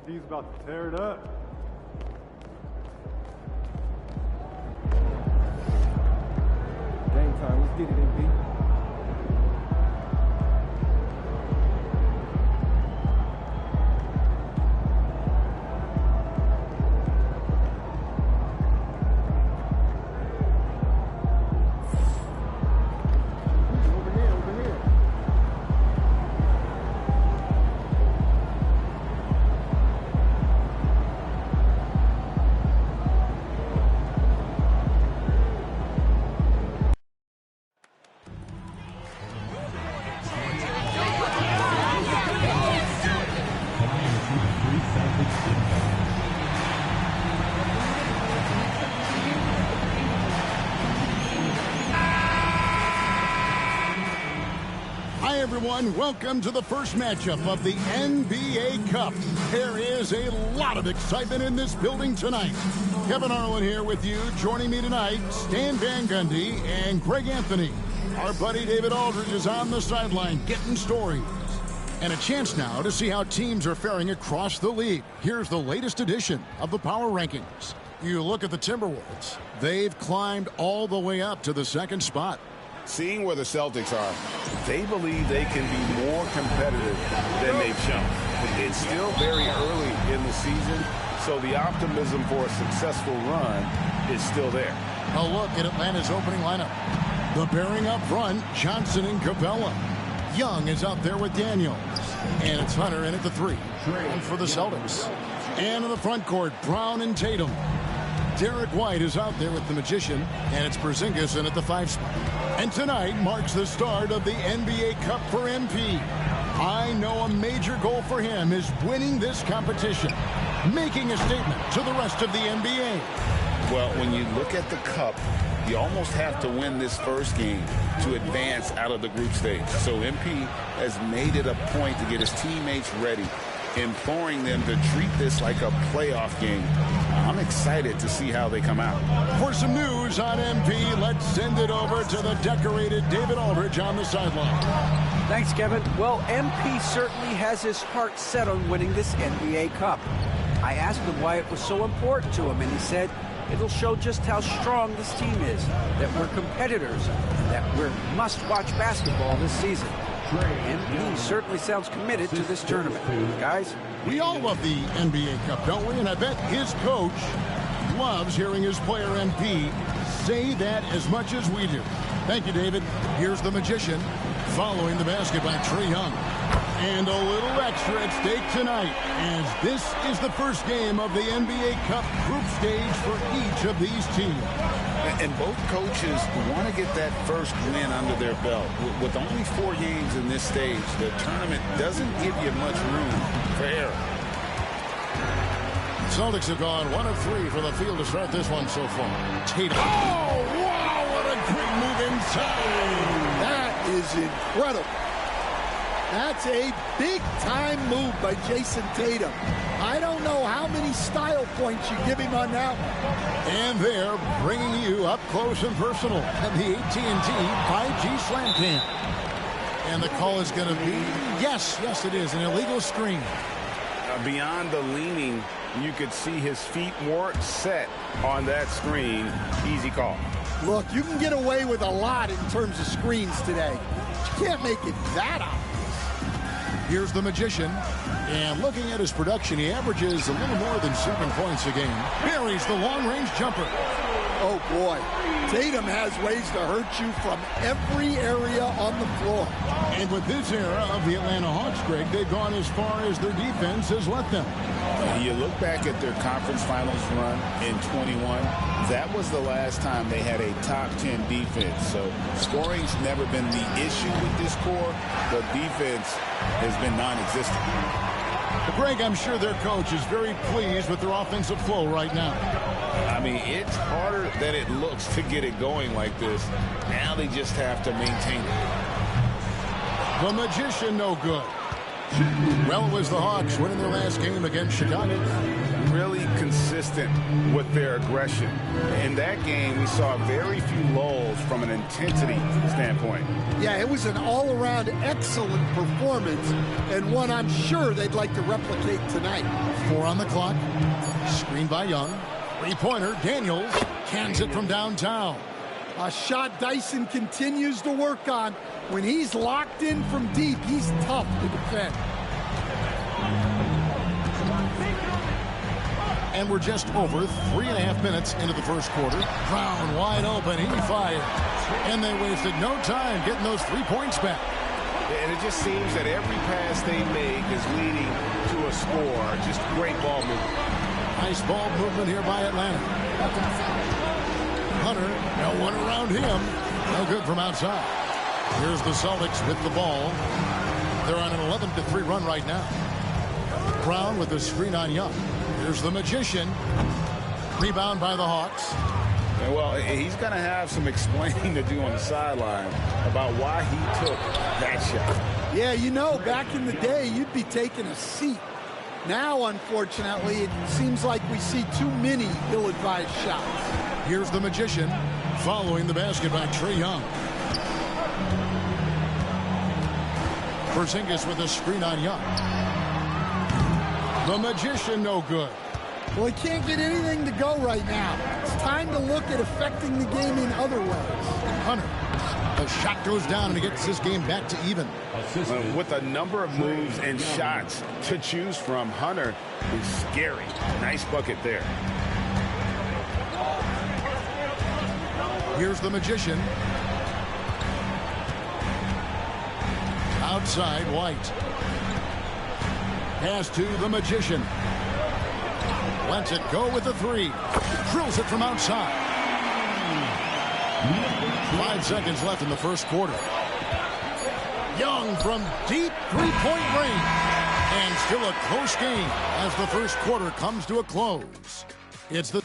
MP's about to tear it up. Game time. Let's get it, MP. Everyone, welcome to the first matchup of the NBA Cup. There is a lot of excitement in this building tonight. Kevin Harlan here with you. Joining me tonight, Stan Van Gundy and Greg Anthony. Our buddy David Aldridge is on the sideline getting stories. And a chance now to see how teams are faring across the league. Here's the latest edition of the Power Rankings. You look at the Timberwolves. They've climbed all the way up to the second spot. Seeing where the Celtics are, they believe they can be more competitive than they've shown. It's still very early in the season, so the optimism for a successful run is still there. A look at Atlanta's opening lineup. The pairing up front, Johnson and Capella. Young is out there with Daniels. And it's Hunter in at the 3. And for the Celtics. And in the front court, Brown and Tatum. Derek White is out there with the Magician, and it's Porzingis in at the 5 spot. And tonight marks the start of the NBA Cup for MP. I know a major goal for him is winning this competition, making a statement to the rest of the NBA. Well, when you look at the Cup, you almost have to win this first game to advance out of the group stage. So MP has made it a point to get his teammates ready, imploring them to treat this like a playoff game. I'm excited to see how they come out. For some news on MP, let's send it over to the decorated David Aldridge on the sideline. Thanks, Kevin. Well, MP certainly has his heart set on winning this NBA Cup. I asked him why it was so important to him, and he said it'll show just how strong this team is, that we're competitors, that we're must-watch basketball this season. MP certainly sounds committed to this tournament. Guys, we all love the NBA Cup, don't we? And I bet his coach loves hearing his player MP say that as much as we do. Thank you, David. Here's the Magician following the basket by Trae Young. And a little extra at stake tonight, as this is the first game of the NBA Cup group stage for each of these teams. And both coaches want to get that first win under their belt. With only 4 games in this stage, the tournament doesn't give you much room for error. Celtics have gone 1 of 3 for the field to start this one so far. Tatum. Oh, wow, what a great move inside. That is incredible. That's a big-time move by Jason Tatum. I don't know how many style points you give him on that one. And they're bringing you up close and personal at the AT&T 5G Slam Cam. And the call is going to be, yes, it is, an illegal screen. Beyond the leaning, you could see his feet weren't set on that screen. Easy call. Look, you can get away with a lot in terms of screens today. You can't make it that obvious. Here's the Magician, and looking at his production, he averages a little more than 7 points a game. Buries the long-range jumper. Oh, boy. Tatum has ways to hurt you from every area on the floor. And with this era of the Atlanta Hawks, Greg, they've gone as far as their defense has let them. You look back at their conference finals run in 21, that was the last time they had a top 10 defense. So scoring's never been the issue with this core. The defense has been non-existent. Greg, I'm sure their coach is very pleased with their offensive flow right now. I mean, it's harder than it looks to get it going like this. Now they just have to maintain it. The Magician, no good. Well, it was the Hawks winning their last game against Chicago. really consistent with their aggression. In that game, we saw very few lulls from an intensity standpoint. Yeah, it was an all-around excellent performance, and one I'm sure they'd like to replicate tonight. 4 on the clock. Screen by Young. Three-pointer, Daniels cans it from downtown. A shot Dyson continues to work on. When he's locked in from deep, he's tough to defend. And we're just over 3.5 minutes into the first quarter. Brown wide open. He fires. And they wasted no time getting those 3 points back. And it just seems that every pass they make is leading to a score. Just great ball movement. Nice ball movement here by Atlanta. Hunter, no one around him. No good from outside. Here's the Celtics with the ball. They're on an 11-3 run right now. Brown with the screen on Young. Here's the Magician. Rebound by the Hawks. And well, he's going to have some explaining to do on the sideline about why he took that shot. Yeah, you know, back in the day, you'd be taking a seat. Now, unfortunately, it seems like we see too many ill-advised shots. Here's the Magician following the basket by Trae Young. Porzingis with a screen on Young. The Magician no good. Well, he can't get anything to go right now. It's time to look at affecting the game in other ways. Hunter. The shot goes down and he gets this game back to even. With a number of moves and shots to choose from, Hunter is scary. Nice bucket there. Here's the Magician. Outside, White. Pass to the Magician. Lets it go with the 3. Drills it from outside. 5 seconds left in the first quarter. Young from deep three-point range. And still a close game as the first quarter comes to a close. It's the...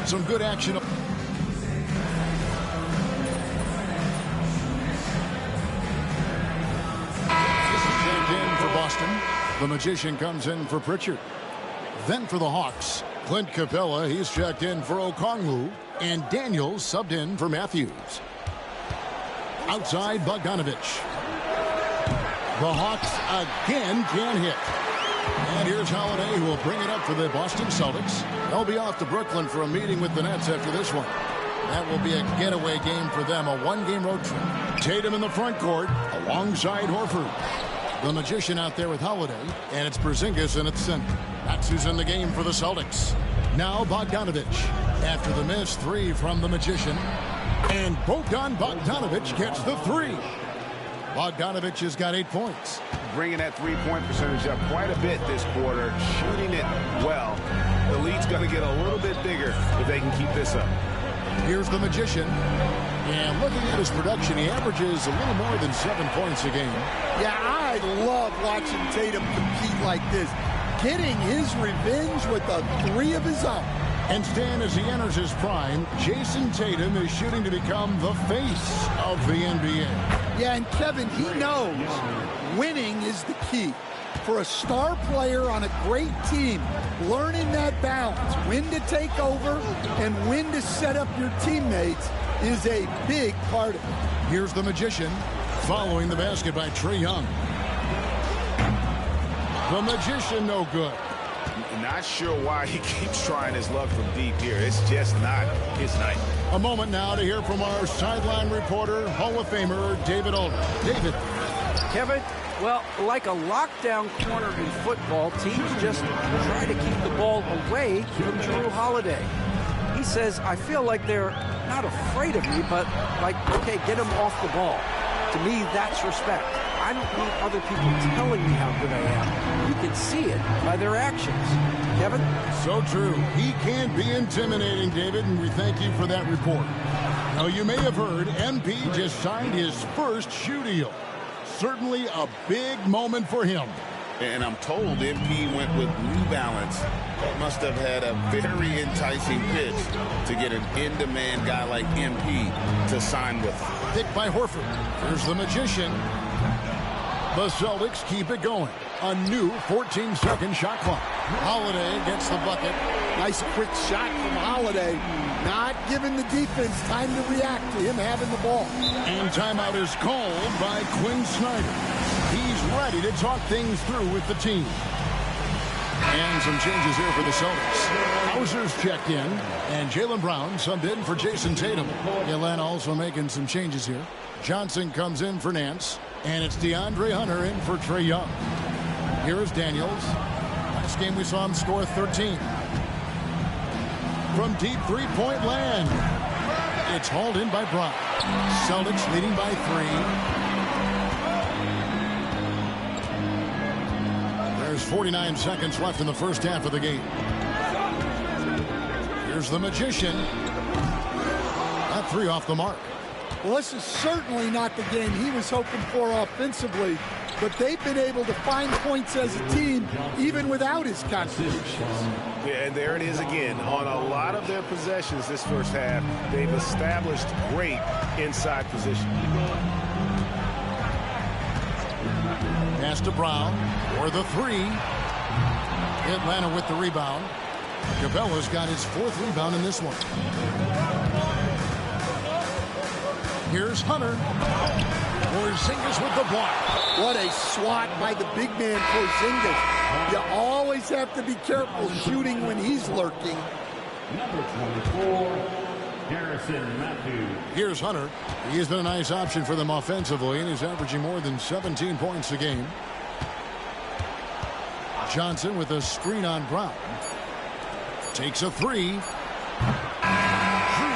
Some good action. This is checked in for Boston. The Magician comes in for Pritchard. Then for the Hawks, Clint Capella, he's checked in for Okongwu, and Daniels subbed in for Matthews. Outside, Bogdanovich. The Hawks again can't hit. And here's Holiday, who will bring it up for the Boston Celtics. They'll be off to Brooklyn for a meeting with the Nets after this one. That will be a getaway game for them, a one-game road trip. Tatum in the front court alongside Horford. The Magician out there with Holiday, and it's Porzingis in its center. That's who's in the game for the Celtics. Now Bogdanovich after the missed 3 from the Magician. And Bogdan Bogdanovich gets the 3. Bogdanovich has got 8 points. Bringing that three-point percentage up quite a bit this quarter, shooting it well. The lead's going to get a little bit bigger if they can keep this up. Here's the Magician. And looking at his production, he averages a little more than 7 points a game. Yeah, I love watching Tatum compete like this. Getting his revenge with a 3 of his own. And Stan, as he enters his prime, Jason Tatum is shooting to become the face of the NBA. Yeah, and Kevin, he knows winning is the key. For a star player on a great team, learning that balance, when to take over and when to set up your teammates, is a big part of it. Here's the Magician following the basket by Trae Young. The Magician no good. Not sure why he keeps trying his luck from deep here. It's just not his night. A moment now to hear from our sideline reporter, Hall of Famer David Aldridge. David. Kevin, well, like a lockdown corner in football, teams just try to keep the ball away from Jrue Holiday. He says, I feel like they're not afraid of me, but like, okay, get him off the ball. To me, that's respect. I don't need other people telling me how good I am. You can see it by their actions. Kevin? So true. He can be intimidating, David, and we thank you for that report. Now, you may have heard MP just signed his first shoe deal. Certainly a big moment for him. And I'm told MP went with New Balance. That must have had a very enticing pitch to get an in-demand guy like MP to sign with. Picked by Horford. Here's the Magician. The Celtics keep it going. A new 14-second shot clock. Holiday gets the bucket. Nice quick shot from Holiday. Not giving the defense time to react to him having the ball. And timeout is called by Quinn Snyder. He's ready to talk things through with the team. And some changes here for the Celtics. Hauser's checked in, and Jaylen Brown subbed in for Jason Tatum. Atlanta also making some changes here. Johnson comes in for Nance, and it's DeAndre Hunter in for Trae Young. Here is Daniels. Last game we saw him score 13. From deep three-point land, it's hauled in by Brown. Celtics leading by 3. There's 49 seconds left in the first half of the game. Here's the Magician. That 3 off the mark. Well, this is certainly not the game he was hoping for offensively, but they've been able to find points as a team even without his contributions. Yeah, and there it is again. On a lot of their possessions this first half, they've established great inside position. Pass to Brown for the 3. Atlanta with the rebound. Capella's got his 4th rebound in this one. Here's Hunter. Porzingis with the block. What a swat by the big man Porzingis. You always have to be careful shooting when he's lurking. Number 24, Harrison Matthews. Here's Hunter. He has been a nice option for them offensively, and he's averaging more than 17 points a game. Johnson with a screen on Brown. Takes a 3. Jrue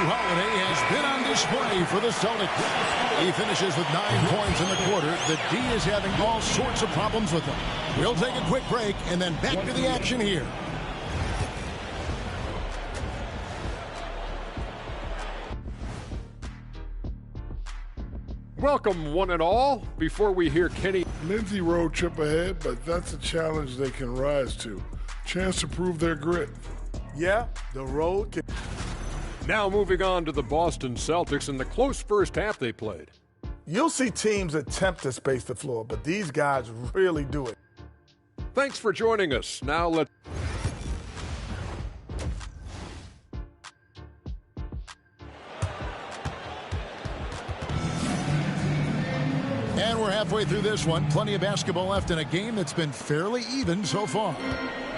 Holiday has been on display for the Celtics. He finishes with 9 points in the quarter. The D is having all sorts of problems with him. We'll take a quick break and then back to the action here. Welcome, one and all. Before we hear Kenny. Lindsey road trip ahead, but that's a challenge they can rise to. Chance to prove their grit. Yeah, the road can. Now moving on to the Boston Celtics and the close first half they played. You'll see teams attempt to space the floor, but these guys really do it. Thanks for joining us. Now let's. And we're halfway through this one. Plenty of basketball left in a game that's been fairly even so far.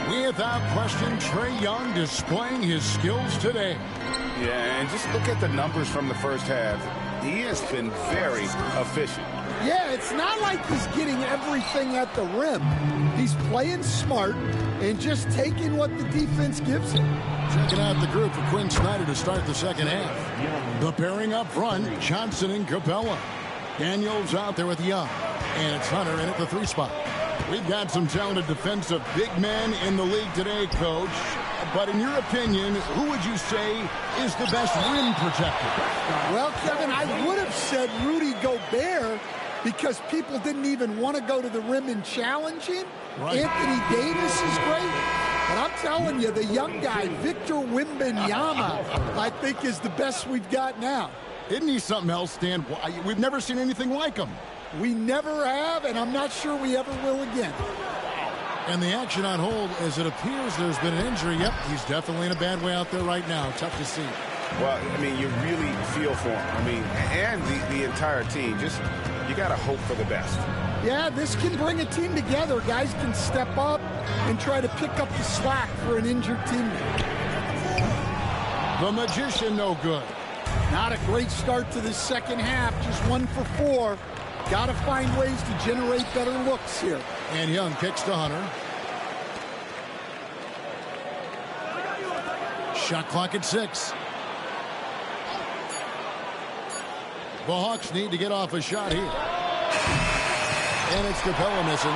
Without question, Trae Young displaying his skills today. Yeah, and just look at the numbers from the first half. He has been very efficient. Yeah, it's not like he's getting everything at the rim. He's playing smart and just taking what the defense gives him. Checking out the group for Quinn Snyder to start the second half. The pairing up front, Johnson and Capella. Daniels out there with Young. And it's Hunter in at the 3 spot. We've got some talented defensive big men in the league today, Coach. But in your opinion, who would you say is the best rim protector? Well, Kevin, I would have said Rudy Gobert because people didn't even want to go to the rim and challenge him. Right. Anthony Davis is great. But I'm telling you, the young guy, Victor Wembanyama, I think is the best we've got now. Isn't he something else, Stan? We've never seen anything like him. We never have, and I'm not sure we ever will again. And the action on hold, as it appears there's been an injury. Yep, he's definitely in a bad way out there right now. Tough to see. Well, I mean, you really feel for him. I mean, and the entire team. Just, you got to hope for the best. Yeah, this can bring a team together. Guys can step up and try to pick up the slack for an injured teammate. The Magician, no good. Not a great start to the second half. Just 1 for 4. Got to find ways to generate better looks here. And Young kicks to Hunter. Shot clock at 6. The Hawks need to get off a shot here. And it's Capella missing.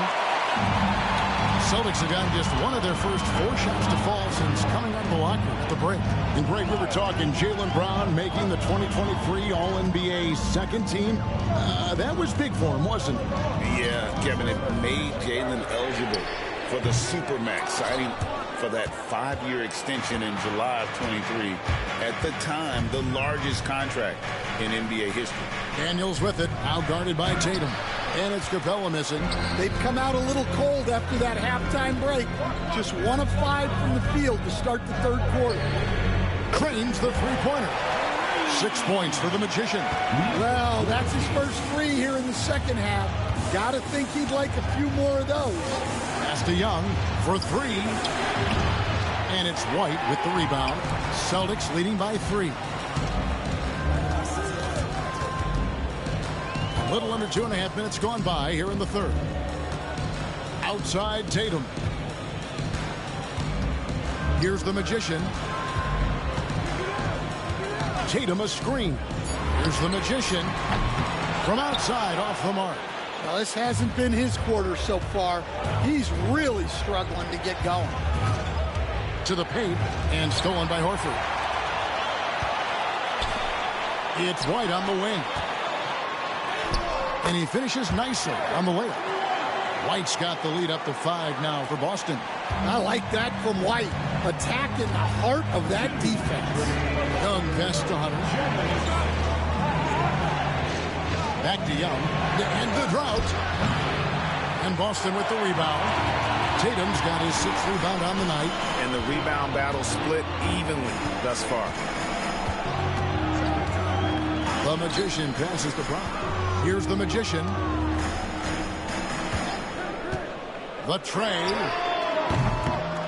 Celtics have gotten just one of their first 4 shots to fall since coming out of the locker room at the break. In break, we were talking Jaylen Brown making the 2023 All-NBA second team. That was big for him, wasn't it? Yeah, Kevin, it made Jaylen eligible for the Supermax, signing for that 5-year extension in July of 23. At the time, the largest contract in NBA history. Daniels with it, out guarded by Tatum. And it's Capella missing. They've come out a little cold after that halftime break. Just 1 of 5 from the field to start the third quarter. Cranes the three-pointer. 6 points for the Magician. Well, that's his first 3 here in the second half. Gotta think he'd like a few more of those. Pass to Young for 3. And it's White with the rebound. Celtics leading by 3. A little under 2.5 minutes gone by here in the third. Outside Tatum. Here's the Magician. Tatum a screen. Here's the Magician. From outside, off the mark. Well, this hasn't been his quarter so far. He's really struggling to get going. To the paint, and stolen by Horford. It's White on the wing. And he finishes nicely on the layup. White's got the lead up to 5 now for Boston. I like that from White. Attacking the heart of that defense. Young pass to Hunter. Back to Young. To end the drought. And Boston with the rebound. Tatum's got his 6th rebound on the night. And the rebound battle split evenly thus far. The Magician passes to Brown. Here's the Magician. The tray.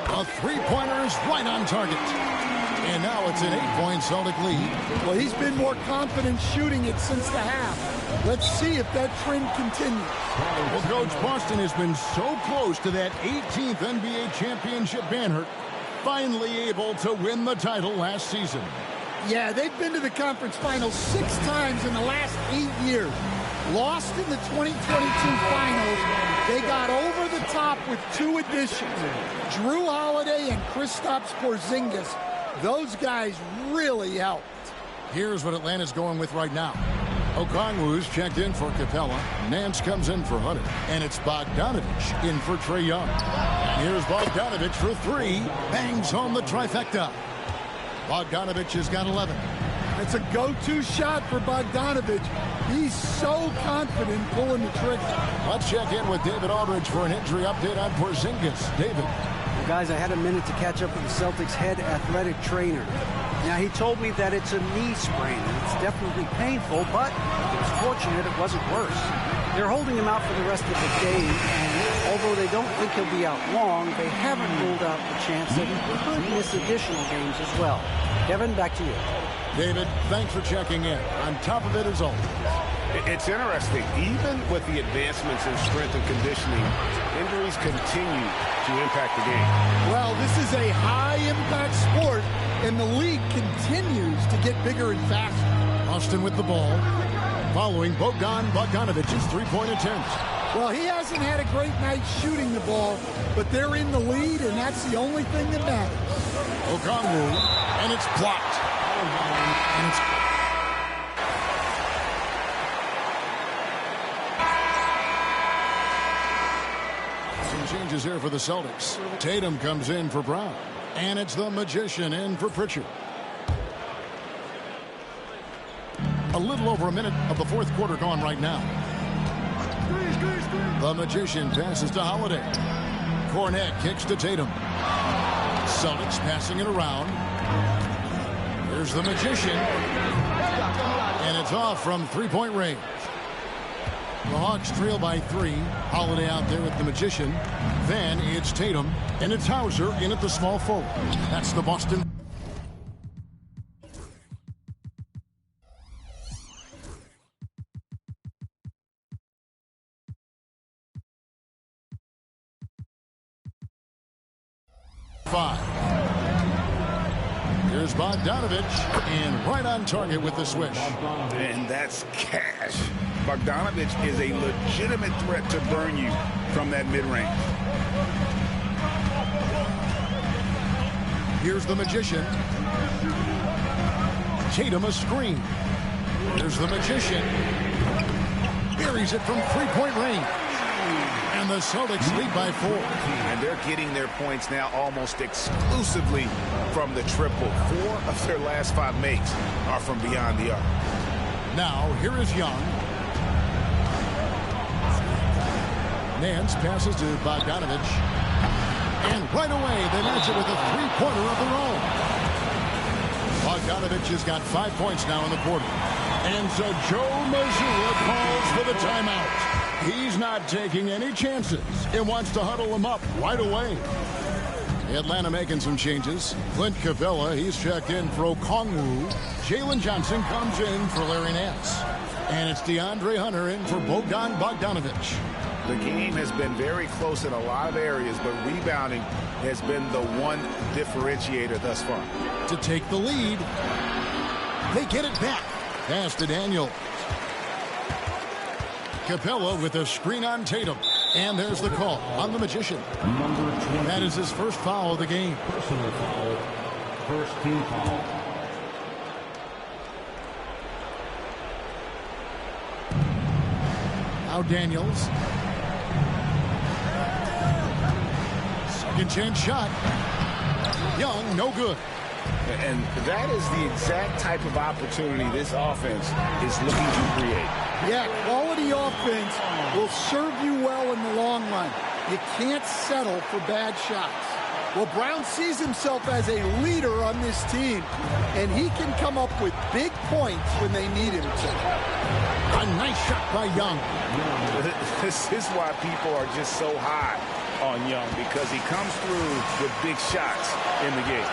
The three-pointer is right on target. And now it's an 8-point Celtic lead. Well, he's been more confident shooting it since the half. Let's see if that trend continues. Well, Coach, Boston has been so close to that 18th NBA championship banner. Finally able to win the title last season. Yeah, they've been to the conference finals 6 times in the last 8 years. Lost in the 2022 finals. They got over the top with 2 additions. Drew Holiday and Kristaps Porzingis. Those guys really helped. Here's what Atlanta's going with right now. Okongwu's checked in for Capella. Nance comes in for Hunter. And it's Bogdanovich in for Trae Young. And here's Bogdanovich for 3. Bangs home the trifecta. Bogdanovich has got 11. It's a go-to shot for Bogdanovich. He's so confident pulling the trigger. Let's check in with David Aldridge for an injury update on Porzingis. David. Well, guys, I had a minute to catch up with the Celtics head athletic trainer. Now, he told me that it's a knee sprain, and it's definitely painful, but it's fortunate it wasn't worse. They're holding him out for the rest of the game, and although they don't think he'll be out long, they haven't ruled out the chance that he could miss additional games as well. Kevin, back to you. David, thanks for checking in. On top of it as always. It's interesting. Even with the advancements in strength and conditioning, injuries continue to impact the game. Well, this is a high-impact sport, and the league continues to get bigger and faster. Austin with the ball, following Bogdanovich's three-point attempts. Well, he hasn't had a great night shooting the ball, but they're in the lead, and that's the only thing that matters. Okongwu, and it's blocked. And it's some changes here for the Celtics. Tatum comes in for Brown. And it's the Magician in for Pritchard. A little over a minute of the fourth quarter gone right now. The Magician passes to Holiday. Cornet kicks to Tatum. Celtics passing it around. Here's the Magician. And it's off from three-point range. The Hawks trail by 3. Holiday out there with the Magician. Then it's Tatum. And it's Hauser in at the small forward. That's the Boston. Here's Bogdanovich, and right on target with the swish. And that's cash. Bogdanovich is a legitimate threat to burn you from that mid-range. Here's the Magician. Tatum a screen. Here's the Magician. Buries it from three-point range. And And the Celtics lead by 4. And they're getting their points now almost exclusively from the triple. 4 of their last 5 makes are from beyond the arc. Now, here is Young. Nance passes to Bogdanovich. And right away, they match it with a three-pointer of their own. Bogdanovich has got 5 points now in the quarter. And so Joe Mazzulla calls for the timeout. He's not taking any chances and wants to huddle them up right away. Atlanta making some changes. Clint Capella, he's checked in for Okongwu. Jalen Johnson comes in for Larry Nance. And it's DeAndre Hunter in for Bogdan Bogdanovich. The game has been very close in a lot of areas, but rebounding has been the one differentiator thus far. To take the lead, they get it back. Pass to Daniel. Capella with a screen on Tatum. And there's the call on the Magician. That is his first foul of the game. Personal foul. First team foul. Now Daniels. Second chance shot. Young, no good. And that is the exact type of opportunity this offense is looking to create. Yeah, quality offense will serve you well in the long run. You can't settle for bad shots. Well, Brown sees himself as a leader on this team, and he can come up with big points when they need him to. A nice shot by Young. This is why people are just so high on Young, because he comes through with big shots in the game.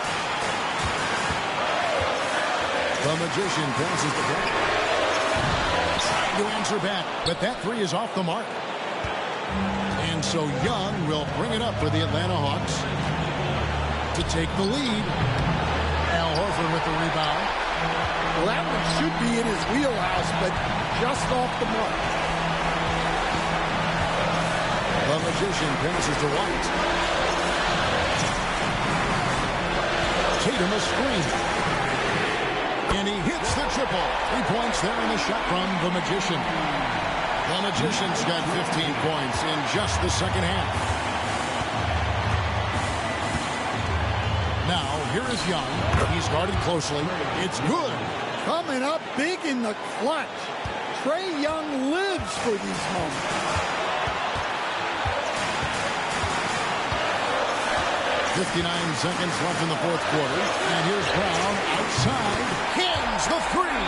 The Magician passes the ball. Trying to answer back, but that three is off the mark. And so Young will bring it up for the Atlanta Hawks to take the lead. Al Horford with the rebound. Well, that one should be in his wheelhouse, but just off the mark. The Magician passes to White. Tatum a screen. And he hits the triple. 3 points there in the shot from the Magician. The Magician's got 15 points in just the second half. Now, here is Young. He's guarded closely. It's good. Coming up big in the clutch. Trae Young lives for these moments. 59 seconds left in the fourth quarter. And here's Brown outside. Hands the three.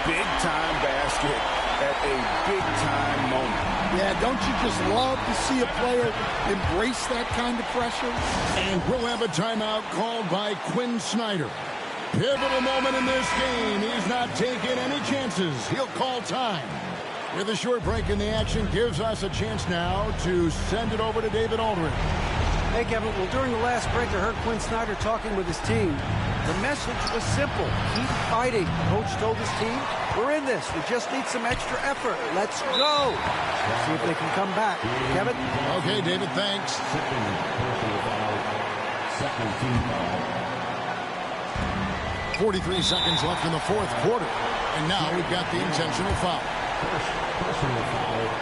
Big-time basket at a big-time moment. Yeah, don't you just love to see a player embrace that kind of pressure? And we'll have a timeout called by Quinn Snyder. Pivotal moment in this game. He's not taking any chances. He'll call time. With a short break in the action, gives us a chance now to send it over to David Aldridge. Hey, Kevin. Well, during the last break, I heard Quinn Snyder talking with his team. The message was simple. Keep fighting. Coach told his team, we're in this. We just need some extra effort. Let's go. See if they can come back. Kevin? Okay, David, thanks. Second team foul. 43 seconds left in the fourth quarter. And now we've got the intentional foul. First personal foul.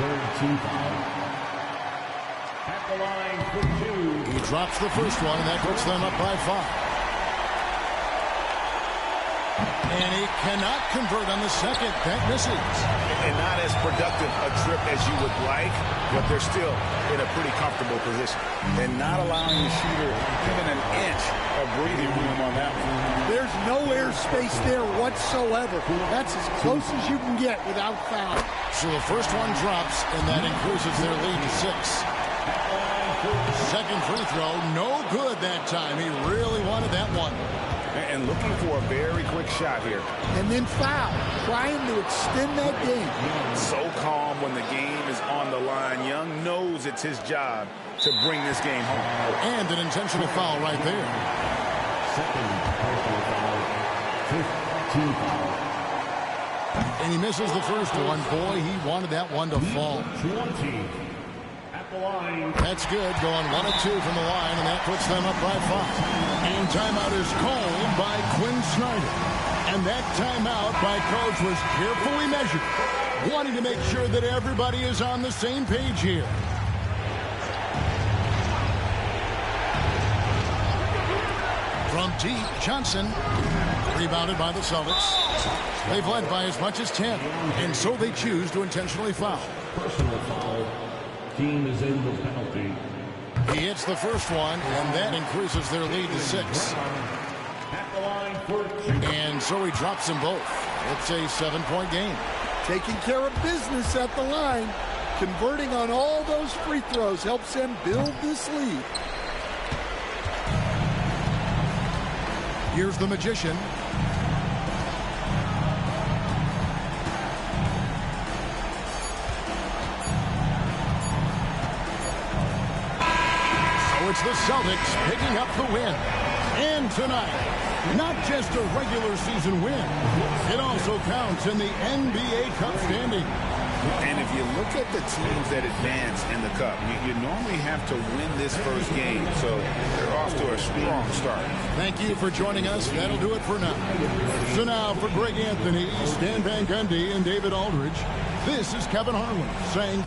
Third team foul. At the line for two. He drops the first one, and that puts them up by 5. And he cannot convert on the second. That misses. And not as productive a trip as you would like, but they're still in a pretty comfortable position. And not allowing the shooter even an inch of breathing room on that one. There's no airspace there whatsoever. That's as close as you can get without foul. So the first one drops, and that increases their lead to 6. Second free throw, no good that time. He really wanted that one. And looking for a very quick shot here. And then foul, trying to extend that game. So calm when the game is on the line. Young knows it's his job to bring this game home. And an intentional foul right there. Second personal foul. Fifth team foul. And he misses the first one. Boy, he wanted that one to fall. 20. At the line. That's good. Going 1 of 2 from the line, and that puts them up by 5. And timeout is called by Quinn Snyder. And that timeout by Coach was carefully measured, wanting to make sure that everybody is on the same page here. From deep, Johnson. Rebounded by the Celtics. They've led by as much as 10, and so they choose to intentionally foul. Personal foul. Team is in the penalty. He hits the first one, and that increases their lead to 6. At the line for two. And so he drops them both. It's a 7-point game. Taking care of business at the line. Converting on all those free throws helps them build this lead. Here's the Magician. So it's the Celtics picking up the win. And tonight, not just a regular season win, it also counts in the NBA Cup standing. And if you look at the teams that advance in the Cup, you normally have to win this first game. So they're off to a strong start. Thank you for joining us. That'll do it for now. So now for Greg Anthony, Stan Van Gundy, and David Aldridge, this is Kevin Harlan saying...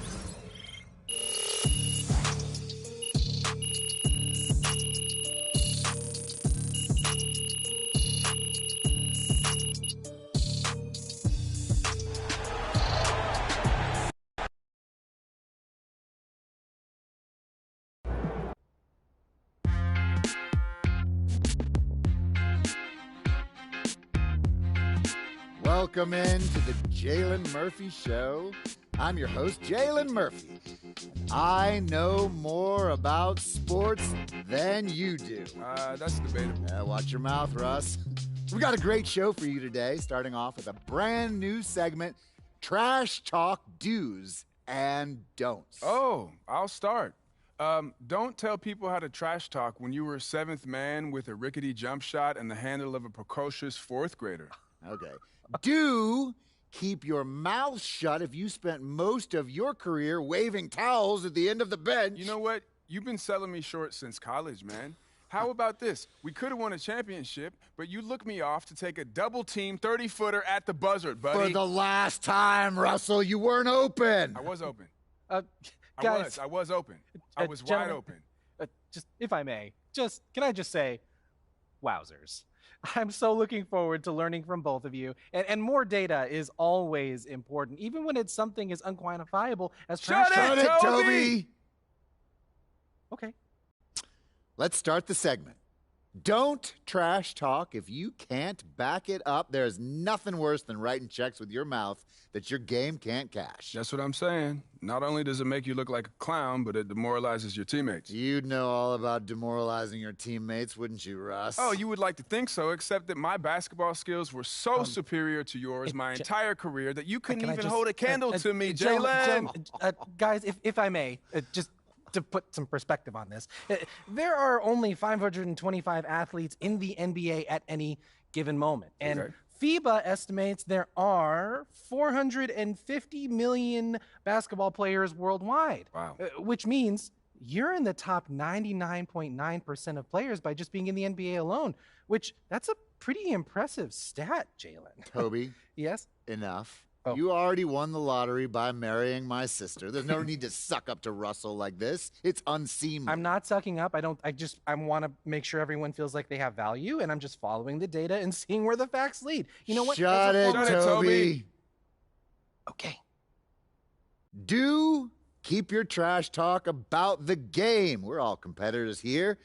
Welcome in to the Jalen Murphy Show. I'm your host, Jalen Murphy. I know more about sports than you do. That's debatable. Watch your mouth, Russ. We got a great show for you today, starting off with a brand new segment, Trash Talk Do's and Don'ts. Oh, I'll start. Don't tell people how to trash talk when you were a seventh man with a rickety jump shot and the handle of a precocious fourth grader. Okay. Do keep your mouth shut if you spent most of your career waving towels at the end of the bench. You know what? You've been selling me short since college, man. How about this? We could have won a championship, but you looked me off to take a double-team 30-footer at the buzzer, buddy. For the last time, Russell, you weren't open. I was open. Guys. I was open. I was wide open. Just, if I may, can I just say, wowzers. I'm so looking forward to learning from both of you. And more data is always important, even when it's something as unquantifiable as trash talk. Shut it, Toby! Okay. Let's start the segment. Don't trash talk if you can't back it up. There's nothing worse than writing checks with your mouth that your game can't cash. That's what I'm saying. Not only does it make you look like a clown, but it demoralizes your teammates. You'd know all about demoralizing your teammates, wouldn't you, Russ? Oh, you would like to think so, except that my basketball skills were so superior to yours my entire career that you couldn't even hold a candle to me, Jalen. Guys, if I may, just to put some perspective on this, there are only 525 athletes in the NBA at any given moment. And FIBA estimates there are 450 million basketball players worldwide. Wow. Which means you're in the top 99.9% of players by just being in the NBA alone, which that's a pretty impressive stat, Jalen. Toby. Yes? Enough. Oh. You already won the lottery by marrying my sister. There's no need to suck up to Russell like this. It's unseemly. I'm not sucking up. I want to make sure everyone feels like they have value, and I'm just following the data and seeing where the facts lead. You know what? Shut it, Toby. Okay. Do keep your trash talk about the game. We're all competitors here,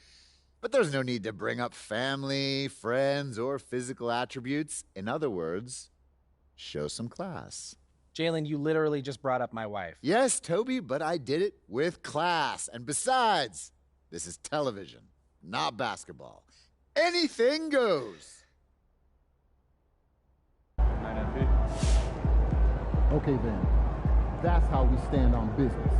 but there's no need to bring up family, friends, or physical attributes. In other words, show some class. Jalen, you literally just brought up my wife. Yes, Toby, but I did it with class. And besides, this is television, not basketball. Anything goes. Okay, then. That's how we stand on business.